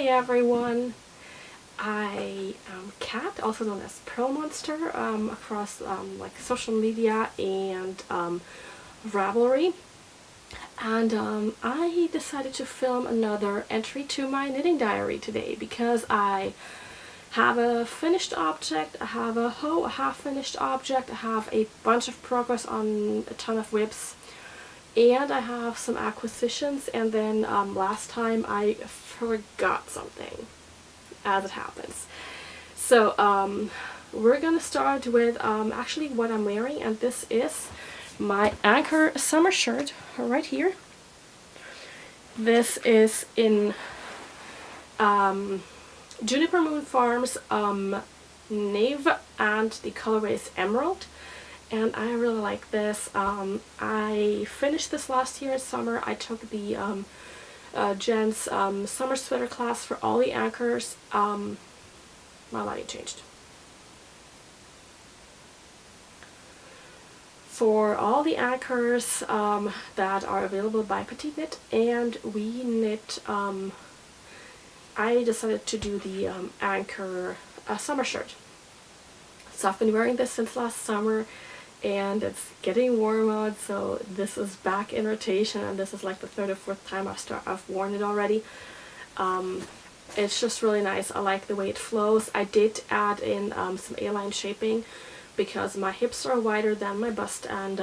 Hey everyone, I am Kat, also known as Purlmonster, across like social media and Ravelry, and I decided to film another entry to my knitting diary today because I have a finished object, I have a half-finished object, I have a bunch of progress on a ton of whips, and I have some acquisitions, and then last time I forgot something, as it happens. So we're gonna start with actually what I'm wearing, and this is my Anker Summer Shirt right here. This is in Juniper Moon Farms Neve, and the colorway is Emerald. And I really like this. I finished this last year in summer. I took the Jen's summer sweater class for all the Ankers. My lighting changed. For all the Ankers that are available by Petite Knit, and we knit, I decided to do the Anker Summer Shirt. So I've been wearing this since last summer, and it's getting warm out, so this is back in rotation, and this is like the third or fourth time I've worn it already. It's just really nice. I like the way it flows. I did add in some A-line shaping because my hips are wider than my bust, and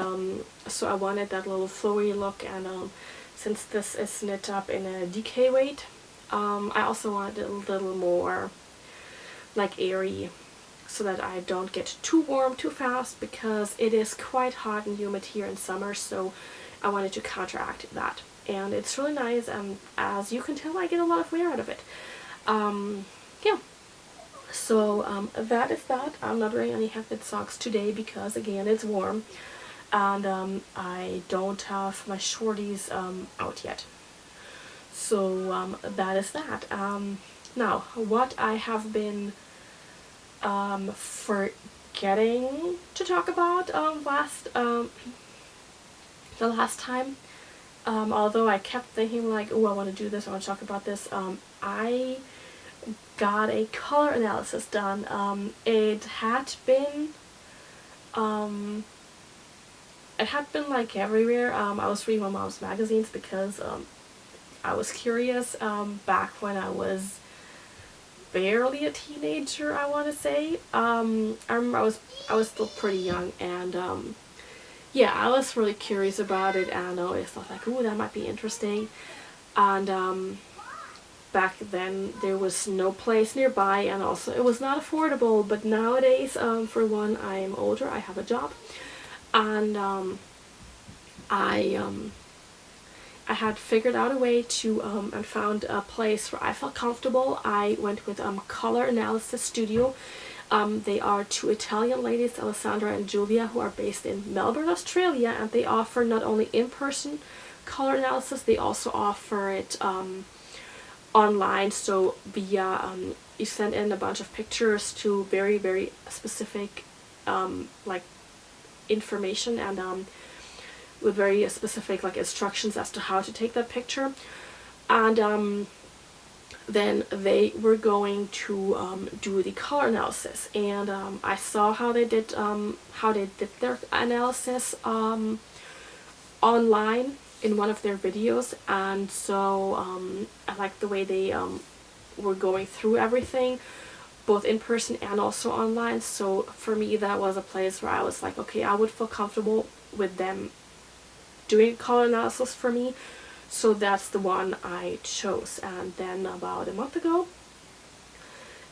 so I wanted that little flowy look, and since this is knit up in a DK weight, I also wanted it a little more like airy, so that I don't get too warm too fast, because it is quite hot and humid here in summer, so I wanted to counteract that. And it's really nice, and as you can tell, I get a lot of wear out of it. Yeah, so that is that. I'm not wearing any half-knit socks today because, again, it's warm, and I don't have my shorties out yet. So that is that. Now, what I have been forgetting to talk about the last time, although I kept thinking like, oh, I want to do this, I want to talk about this. I got a color analysis done. It had been like everywhere. I was reading my mom's magazines because I was curious back when I was barely a teenager, I want to say. I remember I was still pretty young, and yeah, I was really curious about it, and I always thought like, ooh, that might be interesting. And back then there was no place nearby, and also it was not affordable. But nowadays, for one, I'm older, I have a job, and I had figured out a way to, and found a place where I felt comfortable. I went with Color Analysis Studio. They are two Italian ladies, Alessandra and Julia, who are based in Melbourne, Australia, and they offer not only in-person color analysis, they also offer it online, so via, you send in a bunch of pictures to very, very specific like information, and with very specific like instructions as to how to take that picture. And then they were going to do the color analysis, and I saw how they did their analysis online in one of their videos, and so I liked the way they were going through everything, both in person and also online. So for me, that was a place where I was like, okay, I would feel comfortable with them doing color analysis for me, so that's the one I chose. And then about a month ago,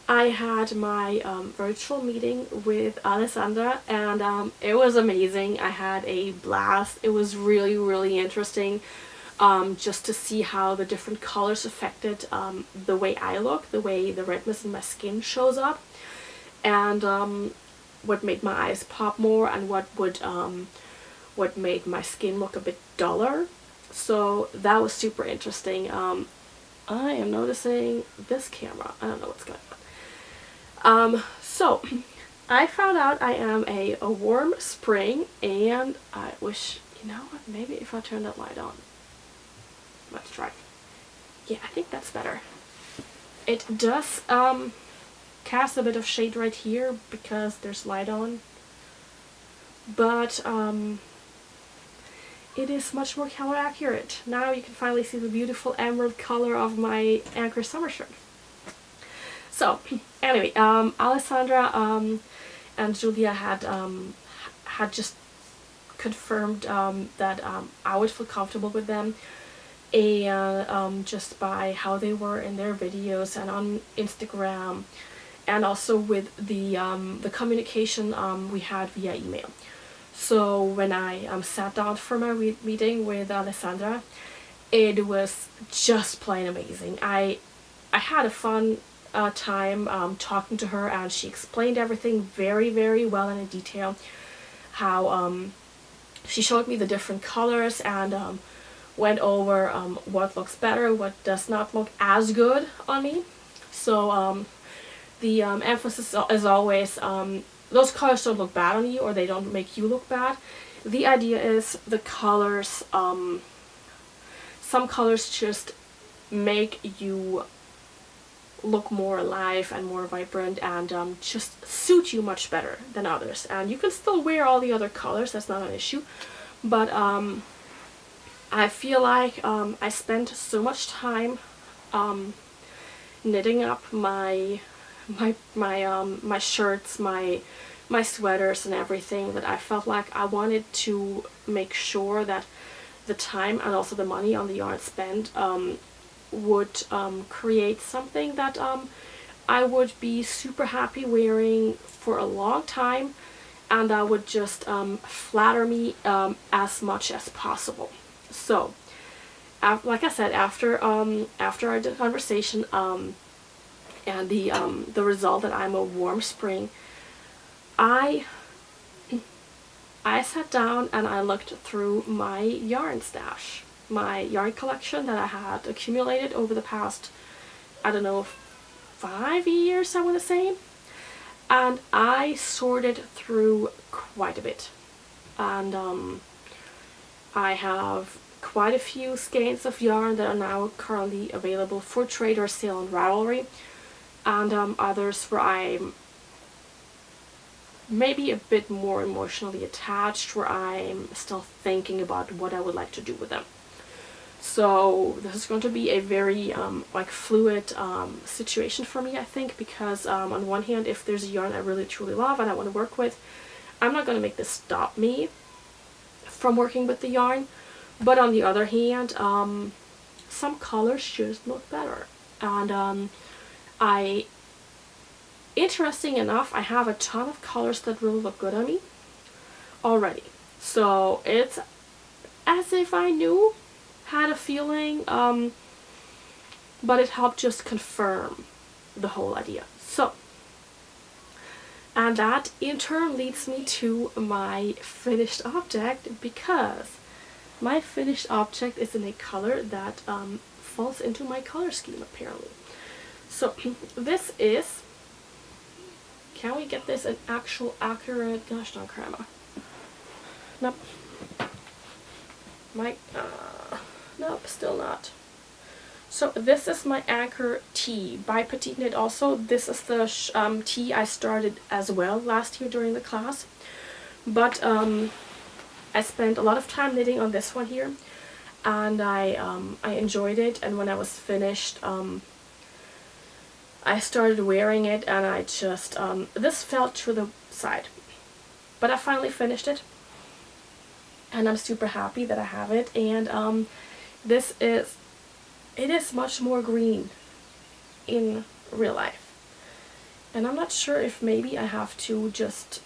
I had my virtual meeting with Alessandra, and it was amazing. I had a blast. It was really, really interesting, just to see how the different colors affected the way I look, the way the redness in my skin shows up, and what made my eyes pop more, and what made my skin look a bit duller. So that was super interesting. I am noticing this camera. I don't know what's going on. So I found out I am a warm spring, and I wish, you know what, maybe if I turn that light on. Let's try. Yeah, I think that's better. It does cast a bit of shade right here because there's light on, but it is much more color accurate. Now you can finally see the beautiful emerald color of my Anker Summer Shirt. So anyway, Alessandra and Julia had just confirmed that I would feel comfortable with them, and just by how they were in their videos and on Instagram, and also with the communication we had via email. So when I sat down for my meeting with Alessandra, it was just plain amazing. I had a fun time talking to her, and she explained everything very, very well and in detail. How she showed me the different colors and went over what looks better, what does not look as good on me. So the emphasis is always those colors don't look bad on you, or they don't make you look bad. The idea is the colors, some colors just make you look more alive and more vibrant, and just suit you much better than others. And you can still wear all the other colors, that's not an issue, but I feel like I spent so much time knitting up my shirts, my sweaters and everything, that I felt like I wanted to make sure that the time and also the money on the yarn spent would create something that I would be super happy wearing for a long time, and that would just flatter me as much as possible. So like I said, after our conversation and the result that I'm a warm spring, I sat down and I looked through my yarn stash, my yarn collection that I had accumulated over the past, I don't know, 5 years, I want to say, and I sorted through quite a bit, and I have quite a few skeins of yarn that are now currently available for trade or sale on Ravelry, and others where I'm maybe a bit more emotionally attached, where I'm still thinking about what I would like to do with them. So this is going to be a very like fluid situation for me, I think, because on one hand, if there's a yarn I really truly love and I want to work with, I'm not going to make this stop me from working with the yarn. But on the other hand, some colors just look better, and interesting enough, I have a ton of colors that really look good on me already. So it's as if I knew, had a feeling, but it helped just confirm the whole idea. So, and that in turn leads me to my finished object, because my finished object is in a color that falls into my color scheme, apparently. So this is, can we get this an actual accurate, gosh darn crema? Nope. Nope, still not. So this is my Anker Tee by Petite Knit also. This is the tee I started as well last year during the class. But I spent a lot of time knitting on this one here, and I enjoyed it, and when I was finished, I started wearing it, and I just, this fell to the side. But I finally finished it, and I'm super happy that I have it, and it is much more green in real life. And I'm not sure if maybe I have to just,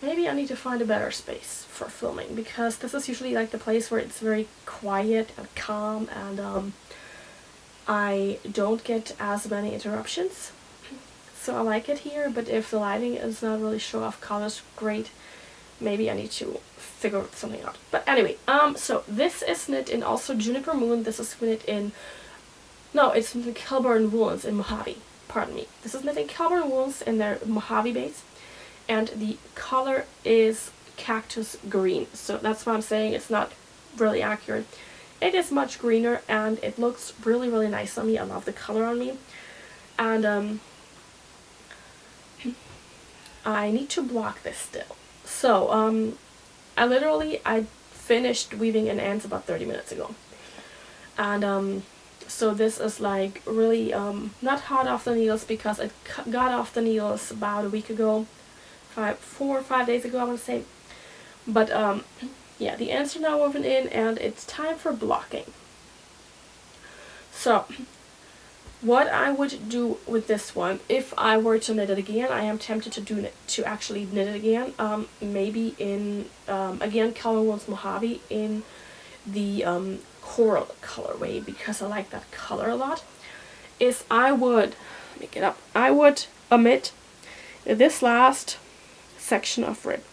maybe I need to find a better space for filming, because this is usually like the place where it's very quiet and calm, and I don't get as many interruptions. So I like it here, but if the lighting is not really show off colors great, maybe I need to figure something out. But anyway, so this is knit in also Juniper Moon. This is knit in, no, it's knit in Kelbourne Woolens in Mojave. Pardon me. This is knit in Kelbourne Woolens in their Mojave base, and the color is Cactus Green. So that's why I'm saying it's not really accurate. it is much greener and it looks really, really nice on me. I love the color on me. And I need to block this still. So I finished weaving in ends about 30 minutes ago. And so this is like really not hot off the needles, because it got off the needles about a week ago, 4 or 5 days ago I want to say. But yeah, the ends are now woven in and it's time for blocking. So what I would do with this one, if I were to knit it again, I am tempted to actually knit it again, maybe in again Kelbourne Woolens Mojave in the coral colorway, because I like that color a lot, is I would omit this last section of rib.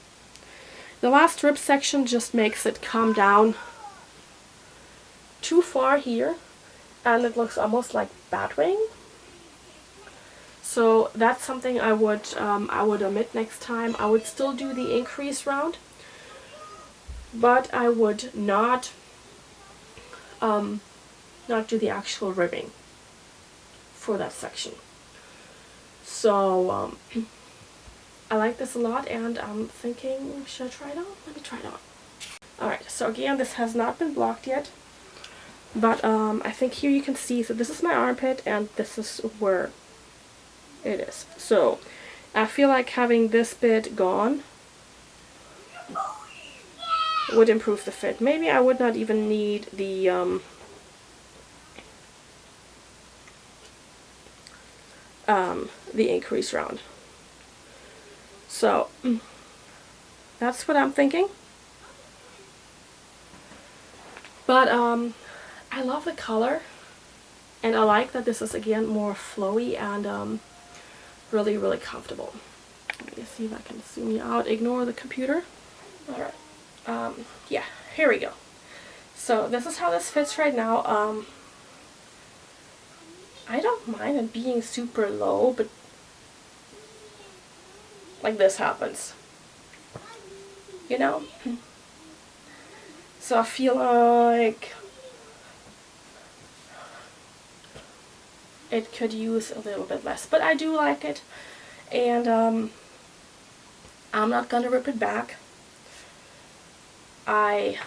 The last rib section just makes it come down too far here, and it looks almost like batwing. So that's something I would omit next time. I would still do the increase round, but I would not do the actual ribbing for that section. So I like this a lot, and I'm thinking, should I try it on? Let me try it on. Alright, so again, this has not been blocked yet, but I think here you can see, so this is my armpit and this is where it is. So I feel like having this bit gone would improve the fit. Maybe I would not even need the increase round. So that's what I'm thinking. But I love the color, and I like that this is again more flowy and really, really comfortable. Let me see if I can zoom you out. Ignore the computer. Alright. Yeah, here we go. So this is how this fits right now. I don't mind it being super low, but like this happens, you know? So I feel like it could use a little bit less, but I do like it, and I'm not gonna rip it back. I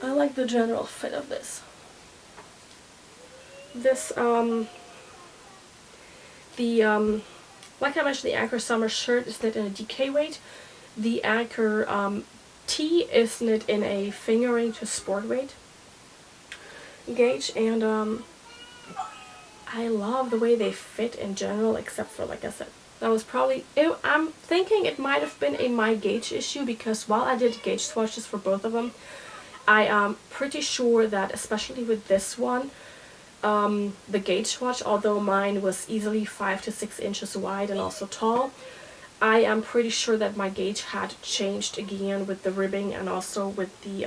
like the general fit of this. This like I mentioned, the Anker Summer Shirt is knit in a DK weight. The Anker Tee is knit in a fingering to sport weight gauge, and I love the way they fit in general, except for, like I said, that was probably, I'm thinking it might have been a my gauge issue, because while I did gauge swatches for both of them, I am pretty sure that, especially with this one, the gauge swatch, although mine was easily 5 to 6 inches wide and also tall, I am pretty sure that my gauge had changed again with the ribbing, and also with the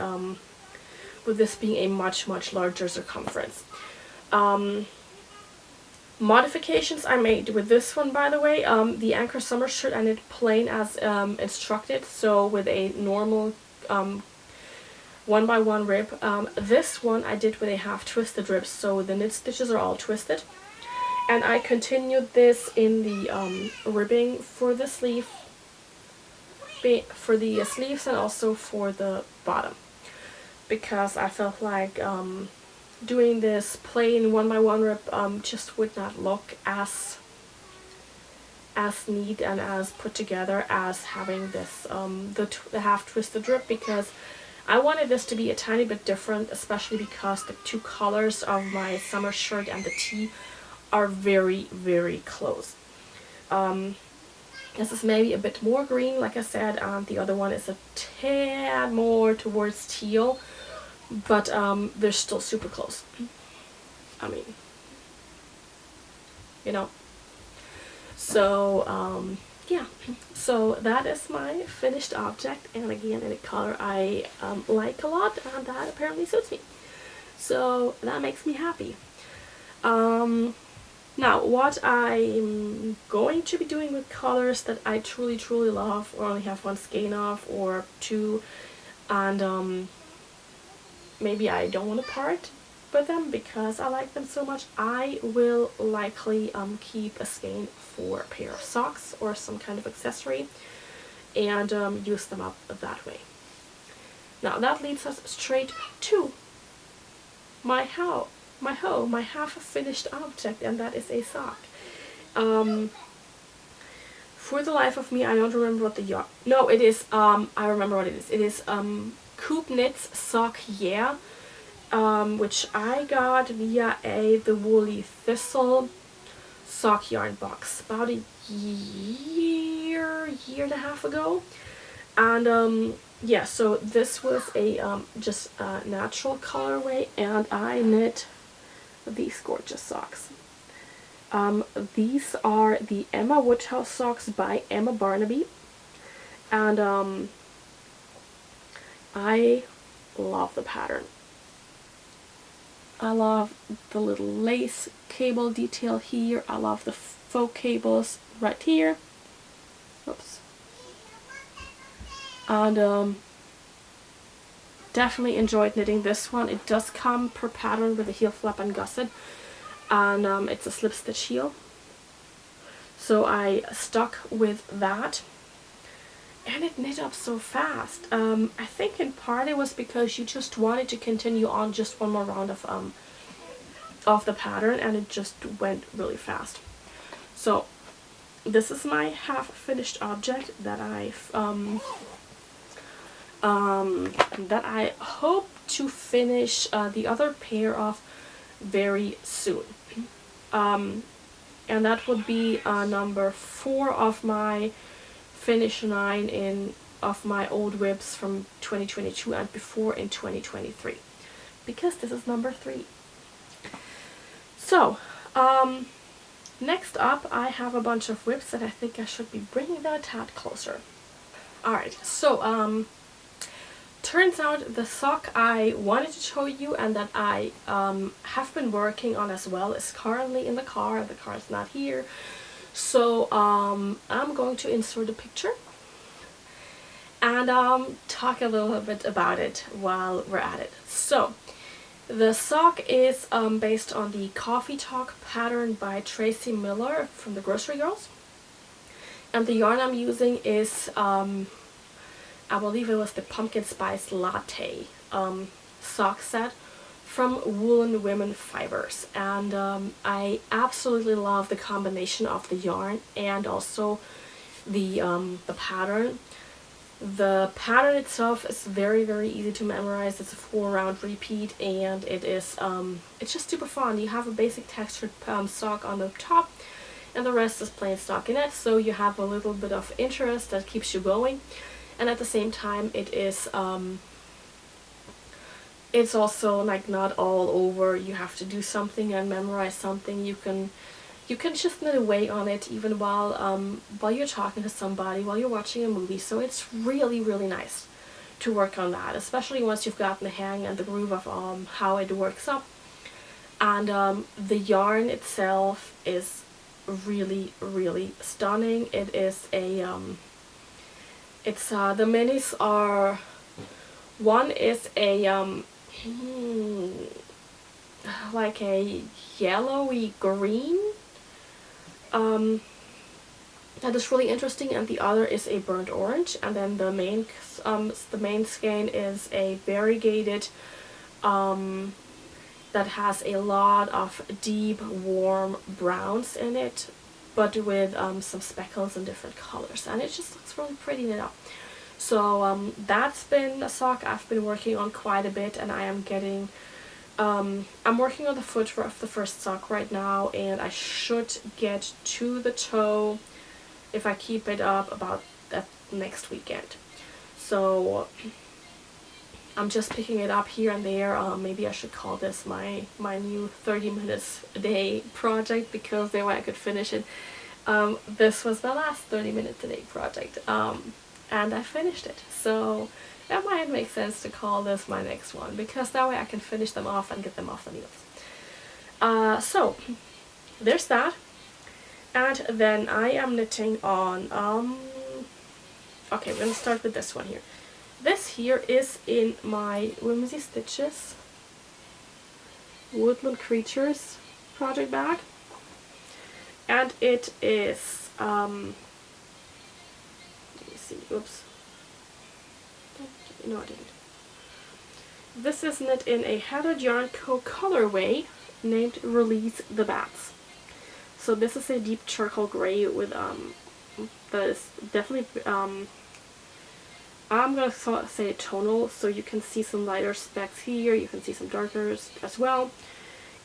with this being a much larger circumference. Modifications I made with this one, by the way, the Anker Summer Shirt I knit plain as instructed, so with a normal 1x1 rib. This one I did with a half twisted rib, so the knit stitches are all twisted. And I continued this in the ribbing for the sleeve, for the sleeves, and also for the bottom, because I felt like doing this plain 1x1 rib just would not look as neat and as put together as having this the half twisted rib, because I wanted this to be a tiny bit different, especially because the two colors of my summer shirt and the tee are very close. This is maybe a bit more green, like I said, the other one is a tad more towards teal, but they're still super close. I mean, you know. So yeah, so that is my finished object, and again in a color I like a lot, and that apparently suits me, so that makes me happy. Now, what I'm going to be doing with colors that I truly love, or only have one skein of, or two, and maybe I don't want to part with them because I like them so much, I will likely keep a skein for a pair of socks or some kind of accessory and use them up that way. Now that leads us straight to my half finished object, and that is a sock. For the life of me, I don't remember what the yarn. No, it is. I remember what it is. It is Coop Knits Sock Yeah, which I got via the Woolly Thistle sock yarn box about a year and a half ago, and yeah. So this was a just a natural colorway, and I knit these gorgeous socks. These are the Emma Woodhouse socks by Emma Barnaby, and I love the pattern. I love the little lace cable detail here. I love the faux cables right here. Oops. And definitely enjoyed knitting this one. It does come per pattern with a heel flap and gusset, and it's a slip stitch heel, so I stuck with that, and it knit up so fast. I think in part it was because you just wanted to continue on just one more round of the pattern, and it just went really fast. So this is my half finished object that I hope to finish the other pair of very soon. And that would be number 4 of my finish 9 of my old whips from 2022 and before in 2023, because this is number 3. So next up, I have a bunch of whips that I think I should be bringing them a tad closer. Alright, so turns out the sock I wanted to show you and that I have been working on as well is currently in the car. The car is not here, so I'm going to insert a picture and talk a little bit about it while we're at it. So the sock is based on the Coffee Talk pattern by Traci Millar from the Grocery Girls, and the yarn I'm using is I believe it was the Pumpkin Spice Latte sock set from Woolen Women Fibers, and I absolutely love the combination of the yarn and also the pattern. The pattern itself is very, very easy to memorize. It's a 4-round repeat, and it is it's just super fun. You have a basic textured sock on the top, and the rest is plain stockinette, so you have a little bit of interest that keeps you going. And at the same time, it is it's also like not all over. You have to do something and memorize something. You can just knit away on it even while you're talking to somebody, while you're watching a movie. So it's really, really nice to work on that, especially once you've gotten the hang and the groove of how it works up. And the yarn itself is really, really stunning. It is a it's the minis are, one is a like a yellowy green that is really interesting, and the other is a burnt orange, and then the main skein is a variegated that has a lot of deep warm browns in it, but with some speckles in different colors, and it just looks really pretty knit up. So that's been a sock I've been working on quite a bit, and I am getting I'm working on the foot of the first sock right now, and I should get to the toe, if I keep it up, about that next weekend. So I'm just picking it up here and there. Maybe I should call this my new 30 minutes a day project, because that way I could finish it. This was my last 30 minutes a day project, and I finished it. So that might make sense to call this my next one, because that way I can finish them off and get them off the needles. So there's that. And then I am knitting on, okay, we're going to start with this one here. This here is in my Whimsy Stitches Woodland Creatures project bag. And it is, let me see, oops. No, I didn't. This is knit in a Heather Yarn Co. colorway named Release the Bats. So this is a deep charcoal gray with, that is definitely, I'm going to say tonal, so you can see some lighter specks here, you can see some darker as well.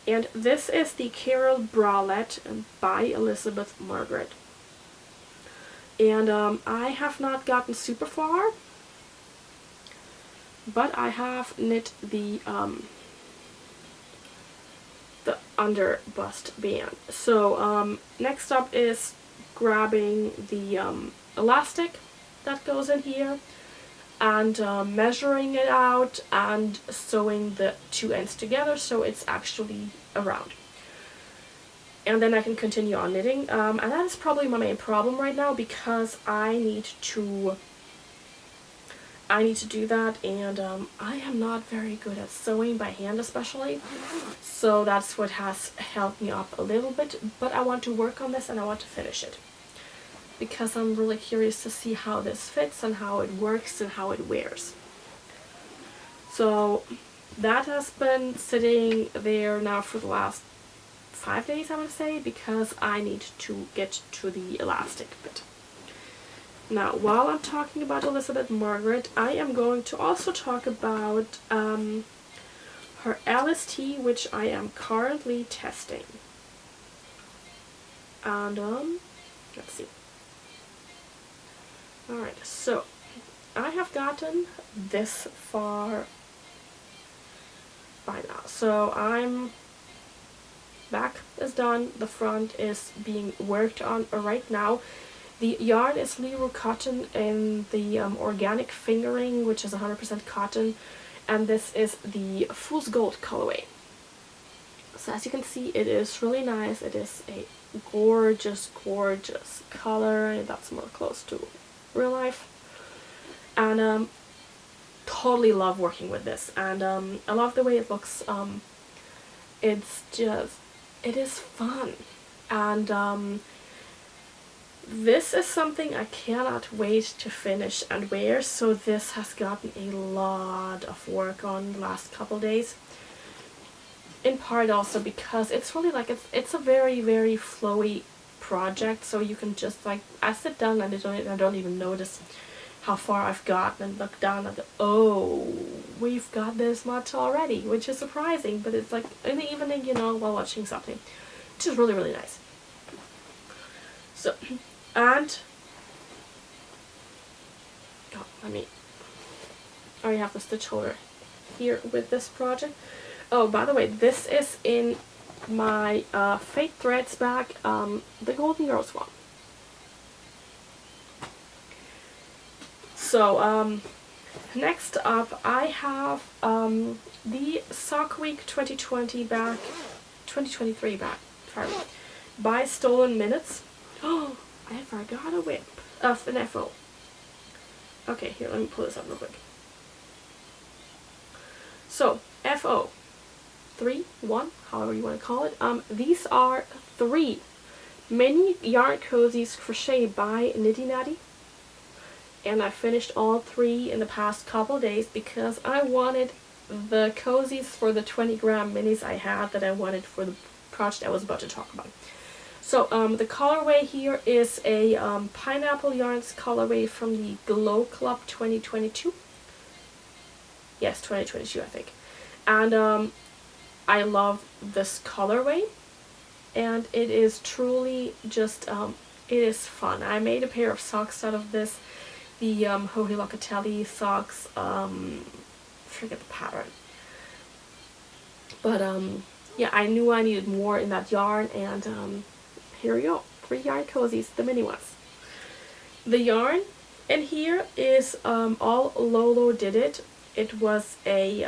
And this is the Carol Bralette by Elizabeth Margaret. And I have not gotten super far, but I have knit the under bust band. So next up is grabbing the elastic that goes in here and measuring it out and sewing the two ends together so it's actually around. And then I can continue on knitting, and that is probably my main problem right now because I need to do that, and I am not very good at sewing by hand especially, so that's what has held me up a little bit, but I want to work on this and I want to finish it because I'm really curious to see how this fits and how it works and how it wears. So that has been sitting there now for the last 5 days, I would say, because I need to get to the elastic bit. Now, while I'm talking about Elizabeth Margaret, I am going to also talk about her Alice Tee, which I am currently testing. And, let's see. Alright, so I have gotten this far by now. So I'm back is done, the front is being worked on right now. The yarn is Leroy cotton in the organic fingering, which is 100% cotton, and this is the Fool's Gold colorway. So as you can see, it is really nice. It is a gorgeous, gorgeous color. That's more close to real life. And totally love working with this. And I love the way it looks. It's just, it is fun. And this is something I cannot wait to finish and wear, so this has gotten a lot of work on the last couple days. In part also because it's really like, it's a very, very flowy project, so you can just like, I sit down and I don't even notice how far I've gotten and look down and go, oh, we've got this much already, which is surprising, but it's like in the evening, you know, while watching something, which is really, really nice. So, and oh, I already have the stitch holder here with this project. Oh, by the way, this is in my Fate Threads bag, the Golden Girls one. So, next up I have the Sock Week 2023 bag, sorry, by Stolen Minutes. Oh, I forgot a whip of an FO. Okay, here, let me pull this up real quick. So, FO 3, 1, however you want to call it. These are 3 mini yarn cozies crocheted by Nitty Natty. And I finished all 3 in the past couple days because I wanted the cozies for the 20-gram minis I had that I wanted for the project I was about to talk about. So the colorway here is a Pineapple Yarns colorway from the Glow Club 2022. Yes, 2022 I think. And I love this colorway, and it is truly just, it is fun. I made a pair of socks out of this, the Hohi Locatelli socks, forget the pattern. But yeah, I knew I needed more in that yarn, and here we go, 3 yarn cozies, the mini ones. The yarn in here is all Lolo Did It. It was a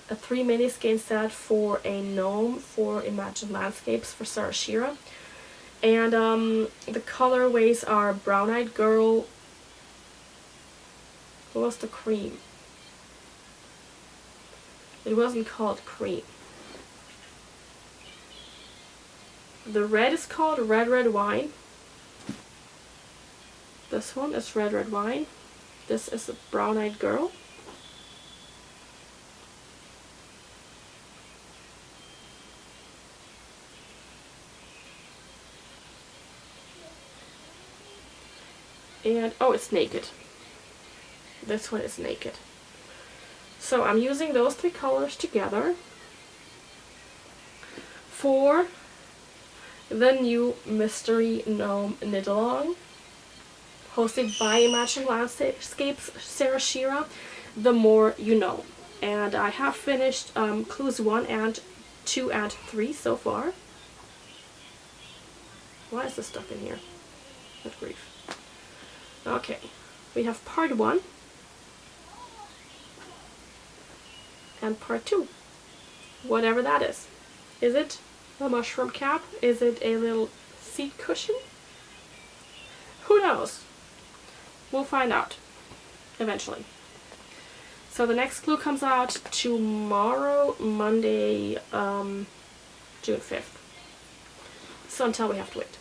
3 mini skein set for a gnome for Imagine Landscapes for Sarah Shira. And the colorways are Brown Eyed Girl. What was the cream? It wasn't called cream. The red is called Red Red Wine. This one is Red Red Wine. This is a Brown Eyed Girl. And, oh, it's Naked. This one is Naked. So I'm using those three colors together for the new Mystery Gnome Knit Along, hosted by Imagining Landscapes Sarah Shira, The More You Know. And I have finished clues 1 and 2 and 3 so far. Why is this stuff in here? Good grief. Okay, we have part 1 and part 2, whatever that is. Is it a mushroom cap? Is it a little seat cushion? Who knows? We'll find out eventually. So the next clue comes out tomorrow, Monday, June 5th. So until we have to wait.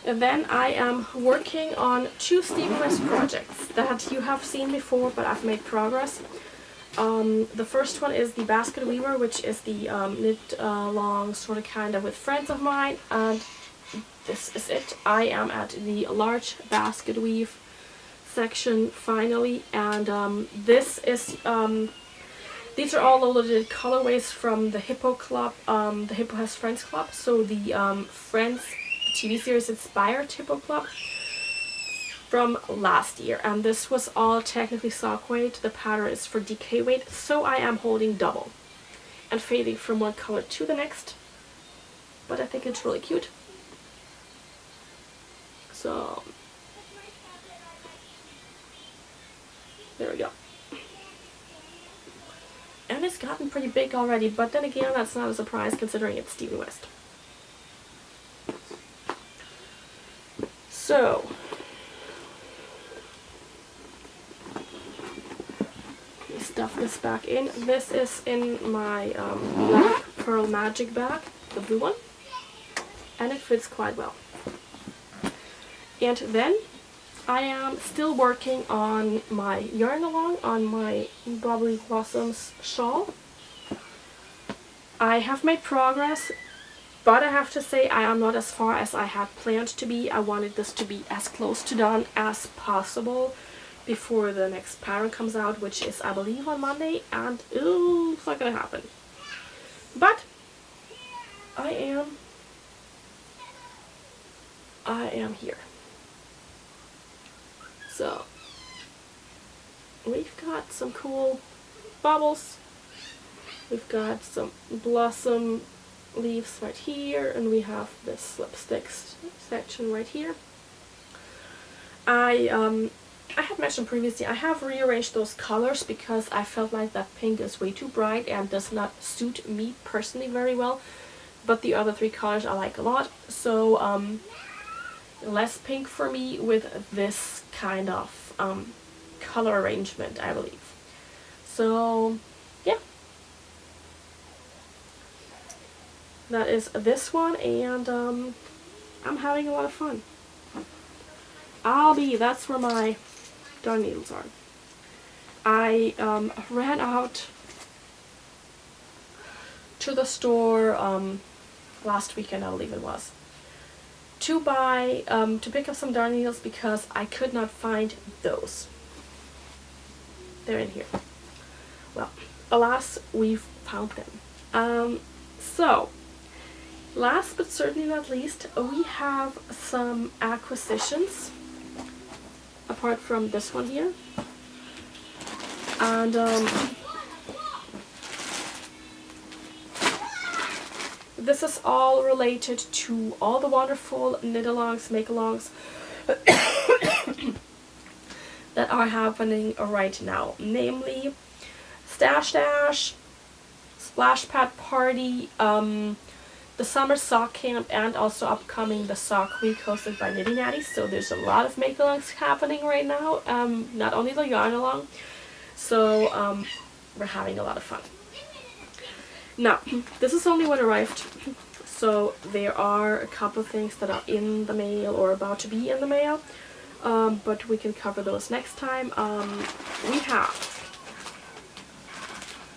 And then I am working on 2 Steve West projects that you have seen before, but I've made progress. The first one is the Basketweaver, which is the knit along sort of kind of with friends of mine, and this is it. I am at the large basket weave section finally, and this is these are all the limited colorways from the Hippo Club, the Hippo Has Friends Club. So the Friends TV series inspired Hippo Club from last year, and this was all technically sock weight. The pattern is for DK weight, so I am holding double and fading from one color to the next, but I think it's really cute. So there we go. And it's gotten pretty big already, but then again, that's not a surprise considering it's Stevie West. So stuff this back in. This is in my black Pearl Magic bag, the blue one, and it fits quite well. And then I am still working on my yarn along on my Bubbly Blossoms shawl. I have made progress, but I have to say I am not as far as I had planned to be. I wanted this to be as close to done as possible before the next pattern comes out, which is, I believe, on Monday, and ooh, it's not gonna happen. But I am here. So we've got some cool bubbles. We've got some blossom leaves right here, and we have this lipsticks section right here. I had mentioned previously, I have rearranged those colors because I felt like that pink is way too bright and does not suit me personally very well, but the other 3 colors I like a lot, so less pink for me with this kind of color arrangement, I believe. So yeah, that is this one, and I'm having a lot of fun. That's where my darn needles are. I ran out to the store last weekend, I believe it was, to buy, to pick up some darn needles because I could not find those. They're in here. Well, alas, we've found them. So, last but certainly not least, we have some acquisitions apart from this one here, and this is all related to all the wonderful knit-alongs, make-alongs that are happening right now, namely Stash Dash, Splash Pad Party, the Summer Sock Camp, and also upcoming the Sock Week hosted by Knitty Natty. So there's a lot of make-alongs happening right now, not only the yarn along, so we're having a lot of fun. Now, this is only what arrived, so there are a couple of things that are in the mail or about to be in the mail, but we can cover those next time. We have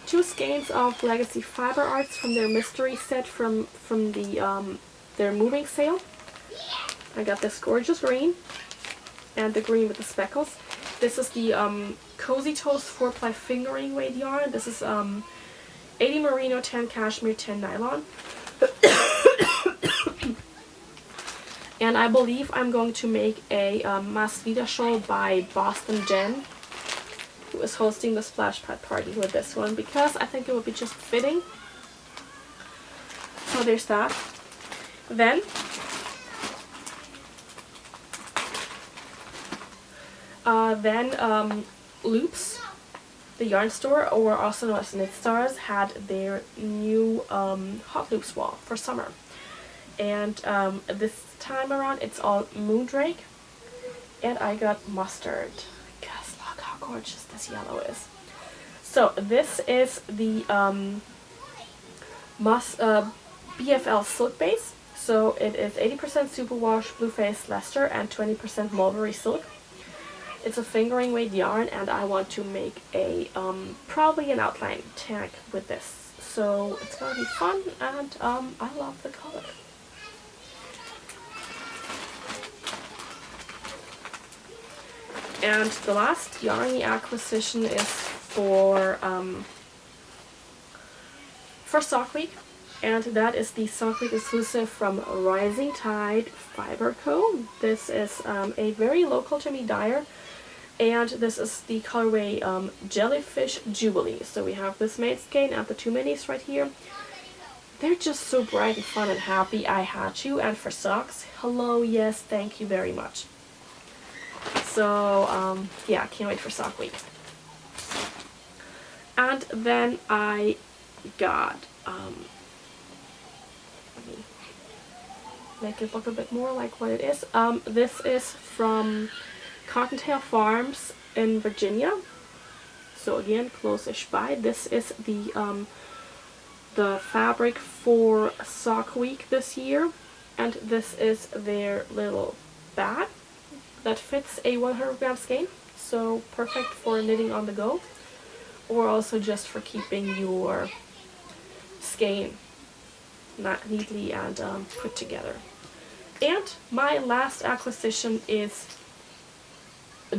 2 skeins of Legacy Fiber Arts from their mystery set from the their moving sale. I got this gorgeous green and the green with the speckles. This is the Cozy Toast 4-ply fingering weight yarn. This is 80 merino, 10 cashmere, 10 nylon. And I believe I'm going to make a Masvida shawl by Boston Jen, who is hosting the Splash Pad Party with this one, because I think it would be just fitting. So there's that. Then Loops, the yarn store, or also known as Knit Stars, had their new hot loops wall for summer. And this time around it's all Moondrake, and I got mustard. Because look how gorgeous this yellow is. So this is the BFL silk base. So it is 80% superwash, blue face Leicester, and 20% mulberry silk. It's a fingering weight yarn, and I want to make a probably an outline tag with this. So it's gonna be fun, and I love the color. And the last yarny acquisition is for Sock Week, and that is the Sock Week exclusive from Rising Tide Fiber Co. This is a very local to me dyer, and this is the colorway Jellyfish Jubilee. So we have this maid skein and the 2 minis right here. They're just so bright and fun and happy. I had you. And for socks, hello, yes, thank you very much. So yeah, I can't wait for Sock Week. And then I got let me make it look a bit more like what it is. This is from Cottontail Farms in Virginia. So again, close-ish by. This is the fabric for Sock Week this year, and this is their little bag that fits a 100-gram skein. So perfect for knitting on the go, or also just for keeping your skein neatly and put together. And my last acquisition is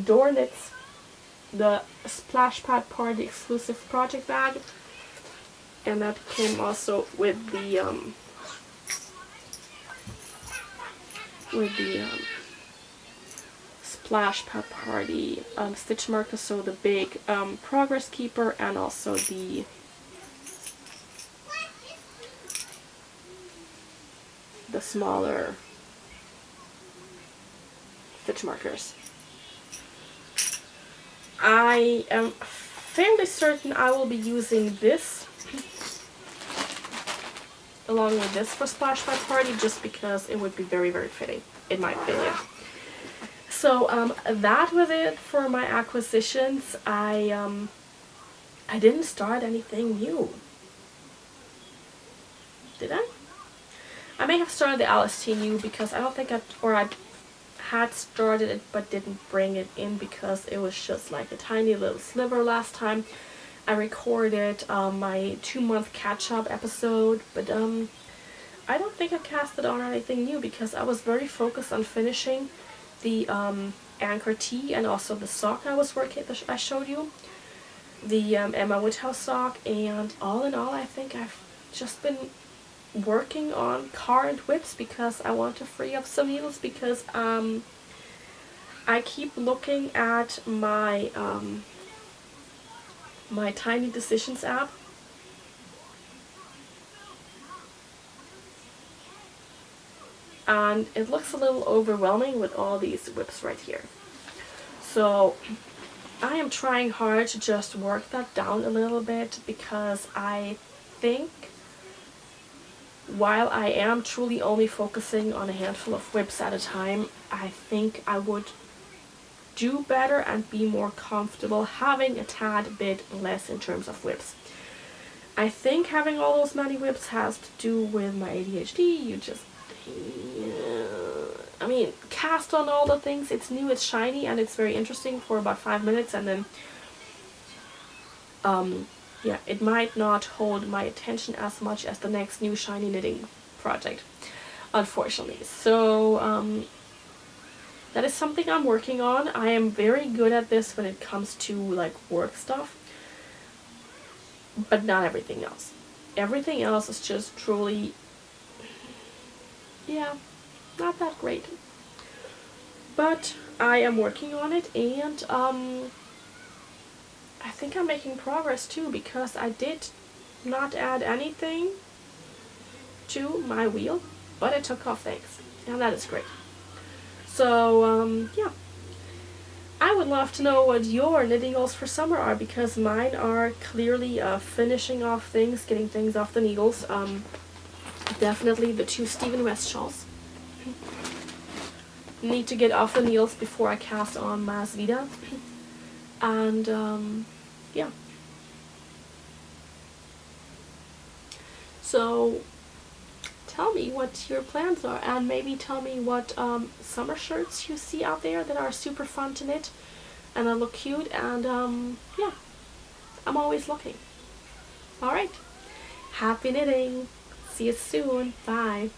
Door Knits, the Splash Pad Party exclusive project bag, and that came also with the Splash Pad Party stitch marker, so the big progress keeper, and also the smaller stitch markers. I am fairly certain I will be using this along with this for Splash Pad Party, just because it would be very, very fitting, in my opinion. So that was it for my acquisitions. I didn't start anything new. Did I? I may have started the Alice Tee new, because I don't think I had started it but didn't bring it in because it was just like a tiny little sliver last time I recorded my 2-month catch-up episode, but I don't think I casted on anything new because I was very focused on finishing the Anker Tee and also the sock I was working, I showed you, the Emma Woodhouse sock, and all in all I think I've just been working on current whips because I want to free up some needles, because I keep looking at my my Tiny Decisions app, and it looks a little overwhelming with all these whips right here. So I am trying hard to just work that down a little bit, because I think while I am truly only focusing on a handful of whips at a time, I think I would do better and be more comfortable having a tad bit less in terms of whips. I think having all those many whips has to do with my ADHD. You just, I mean, cast on all the things. It's new, it's shiny, and it's very interesting for about 5 minutes, and then yeah, it might not hold my attention as much as the next new shiny knitting project, unfortunately. So that is something I'm working on. I am very good at this when it comes to like work stuff, but not everything else. Everything else is just truly, yeah, not that great. But I am working on it, and I think I'm making progress too, because I did not add anything to my wheel, but it took off things, and that is great. So yeah, I would love to know what your knitting goals for summer are, because mine are clearly finishing off things, getting things off the needles. Definitely the 2 Stephen West shawls. Need to get off the needles before I cast on Mas Vida. And yeah. So tell me what your plans are, and maybe tell me what summer shirts you see out there that are super fun to knit and that look cute, and yeah, I'm always looking. Alright, happy knitting! See you soon, bye!